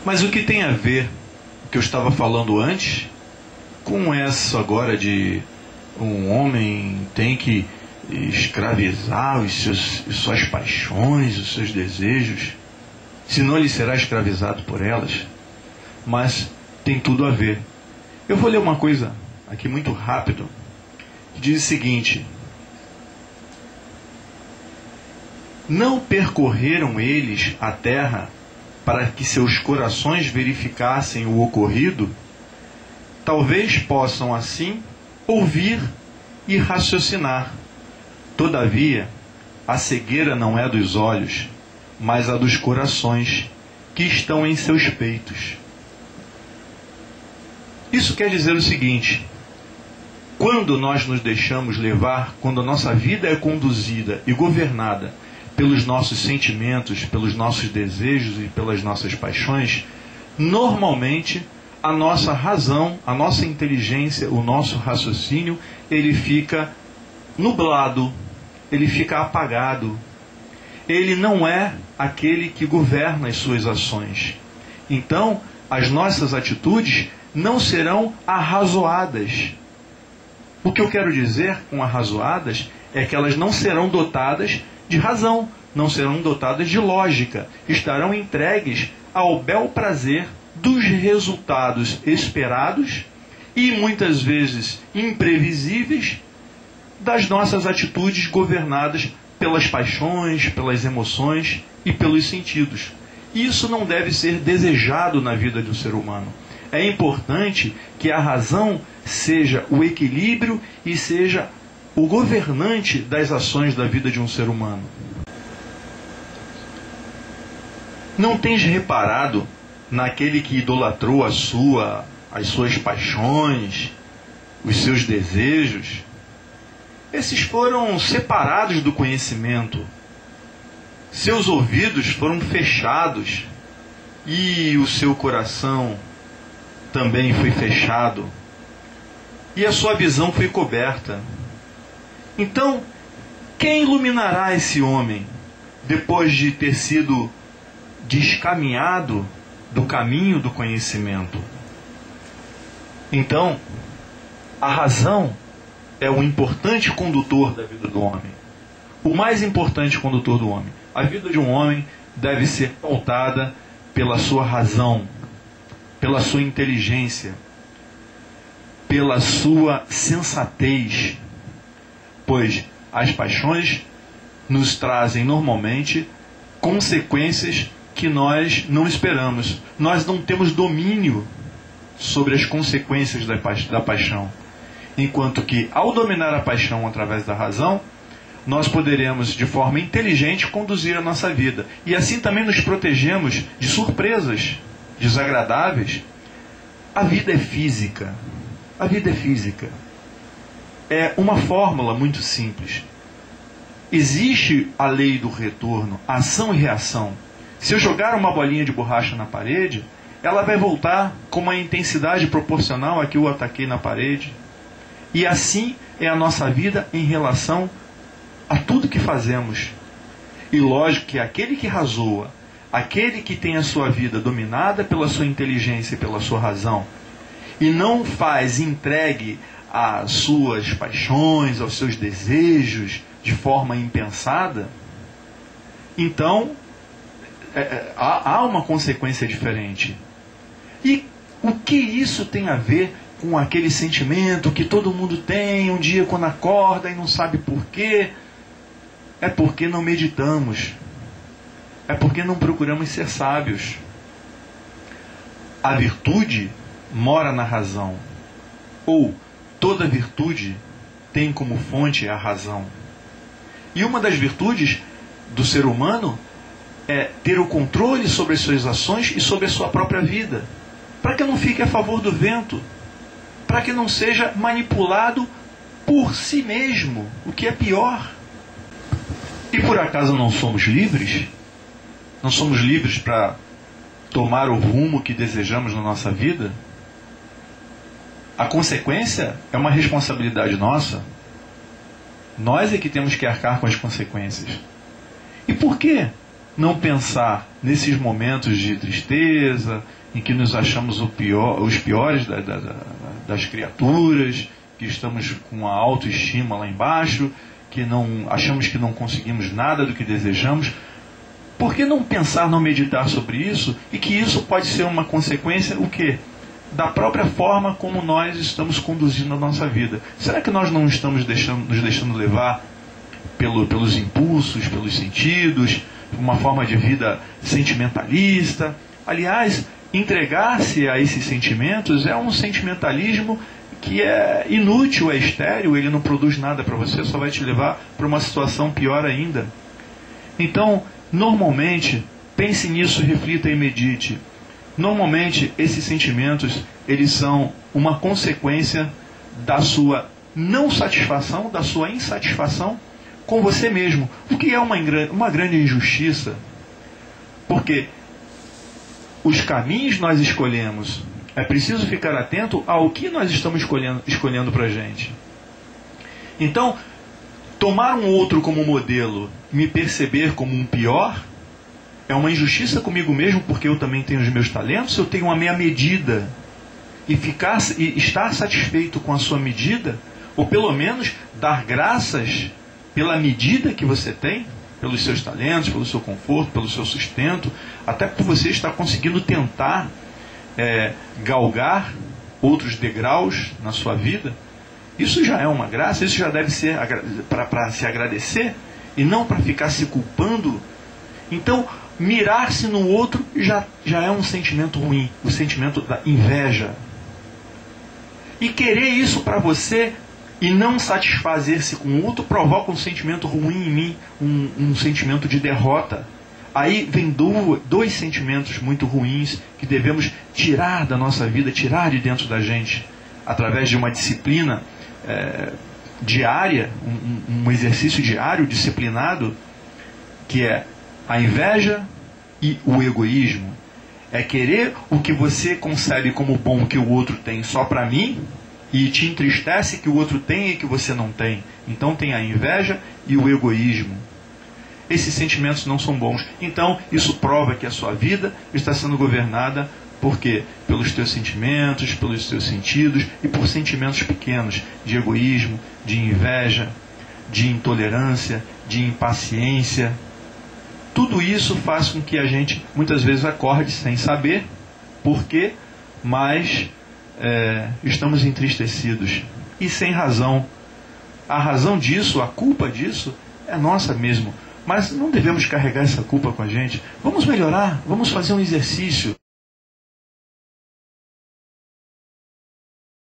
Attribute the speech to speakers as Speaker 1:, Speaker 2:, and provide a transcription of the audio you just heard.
Speaker 1: Mas o que tem a ver o que eu estava falando antes com essa agora de um homem tem que escravizar suas paixões, os seus desejos, senão ele será escravizado por elas? Mas tem tudo a ver. Eu vou ler uma coisa aqui muito rápido, que diz o seguinte: não percorreram eles a terra para que seus corações verificassem o ocorrido? Talvez possam assim ouvir e raciocinar. Todavia, a cegueira não é dos olhos, mas a dos corações que estão em seus peitos. Isso quer dizer o seguinte: quando nós nos deixamos levar, quando a nossa vida é conduzida e governada pelos nossos sentimentos, pelos nossos desejos e pelas nossas paixões, normalmente a nossa razão, a nossa inteligência, o nosso raciocínio, ele fica nublado, ele fica apagado. Ele não é aquele que governa as suas ações. Então, as nossas atitudes não serão arrazoadas. O que eu quero dizer com arrazoadas é que elas não serão dotadas de razão, não serão dotadas de lógica, estarão entregues ao bel prazer dos resultados esperados e muitas vezes imprevisíveis das nossas atitudes governadas pelas paixões, pelas emoções e pelos sentidos. Isso não deve ser desejado na vida do ser humano. É importante que a razão seja o equilíbrio e seja o governante das ações da vida de um ser humano. Não tens reparado naquele que idolatrou as suas paixões, os seus desejos? Esses foram separados do conhecimento. Seus ouvidos foram fechados e o seu coração também foi fechado. E a sua visão foi coberta. Então, quem iluminará esse homem depois de ter sido descaminhado do caminho do conhecimento? Então, a razão é o importante condutor da vida do homem. O mais importante condutor do homem. A vida de um homem deve ser pautada pela sua razão, pela sua inteligência, pela sua sensatez. Pois as paixões nos trazem normalmente consequências que nós não esperamos. Nós não temos domínio sobre as consequências da paixão. Enquanto que, ao dominar a paixão através da razão, nós poderemos, de forma inteligente, conduzir a nossa vida. E assim também nos protegemos de surpresas desagradáveis. A vida é física. A vida é física. É uma fórmula muito simples. Existe a lei do retorno, ação e reação. Se eu jogar uma bolinha de borracha na parede, ela vai voltar com uma intensidade proporcional a que eu ataquei na parede. E assim é a nossa vida em relação a tudo que fazemos. E lógico que aquele que razoa, aquele que tem a sua vida dominada pela sua inteligência e pela sua razão, e não faz entregue às suas paixões, aos seus desejos, de forma impensada, então há uma consequência diferente. E o que isso tem a ver com aquele sentimento que todo mundo tem um dia quando acorda e não sabe por quê? É porque não meditamos. É porque não procuramos ser sábios. A virtude mora na razão. Ou toda virtude tem como fonte a razão. E uma das virtudes do ser humano é ter o controle sobre as suas ações e sobre a sua própria vida. Para que não fique a favor do vento. Para que não seja manipulado por si mesmo, o que é pior. E por acaso não somos livres? Não somos livres para tomar o rumo que desejamos na nossa vida? A consequência é uma responsabilidade nossa. Nós é que temos que arcar com as consequências. E por que não pensar nesses momentos de tristeza, em que nos achamos os piores das criaturas, que estamos com a autoestima lá embaixo, que achamos que não conseguimos nada do que desejamos. Por que não pensar, não meditar sobre isso? E que isso pode ser uma consequência, o quê? Da própria forma como nós estamos conduzindo a nossa vida. Será que nós não estamos nos deixando levar pelos impulsos, pelos sentidos, uma forma de vida sentimentalista? Aliás, entregar-se a esses sentimentos é um sentimentalismo que é inútil, é estéril, ele não produz nada para você, só vai te levar para uma situação pior ainda. Então, normalmente, pense nisso, reflita e medite. Normalmente, esses sentimentos, eles são uma consequência da sua não satisfação, da sua insatisfação com você mesmo. O que é uma grande injustiça, porque os caminhos nós escolhemos. É preciso ficar atento ao que nós estamos escolhendo para a gente. Então, tomar um outro como modelo, me perceber como um pior, é uma injustiça comigo mesmo, porque eu também tenho os meus talentos, eu tenho a minha medida. E estar satisfeito com a sua medida, ou pelo menos dar graças pela medida que você tem, pelos seus talentos, pelo seu conforto, pelo seu sustento, até por você estar conseguindo tentar galgar outros degraus na sua vida. Isso já é uma graça, isso já deve ser para se agradecer e não para ficar se culpando. Então, mirar-se no outro já é um sentimento ruim, o sentimento da inveja. E querer isso para você e não satisfazer-se com o outro provoca um sentimento ruim em mim, um sentimento de derrota. Aí vem dois sentimentos muito ruins que devemos tirar da nossa vida, tirar de dentro da gente, através de uma disciplina diária, um exercício diário, disciplinado, que é a inveja e o egoísmo. É querer o que você concebe como bom que o outro tem só para mim, e te entristece que o outro tem e que você não tem. Então tem a inveja e o egoísmo. Esses sentimentos não são bons. Então isso prova que a sua vida está sendo governada por quê? Pelos teus sentimentos, pelos teus sentidos e por sentimentos pequenos de egoísmo, de inveja, de intolerância, de impaciência. Tudo isso faz com que a gente muitas vezes acorde sem saber por quê, mas estamos entristecidos e sem razão. A razão disso, a culpa disso é nossa mesmo, mas não devemos carregar essa culpa com a gente. Vamos melhorar, vamos fazer um exercício.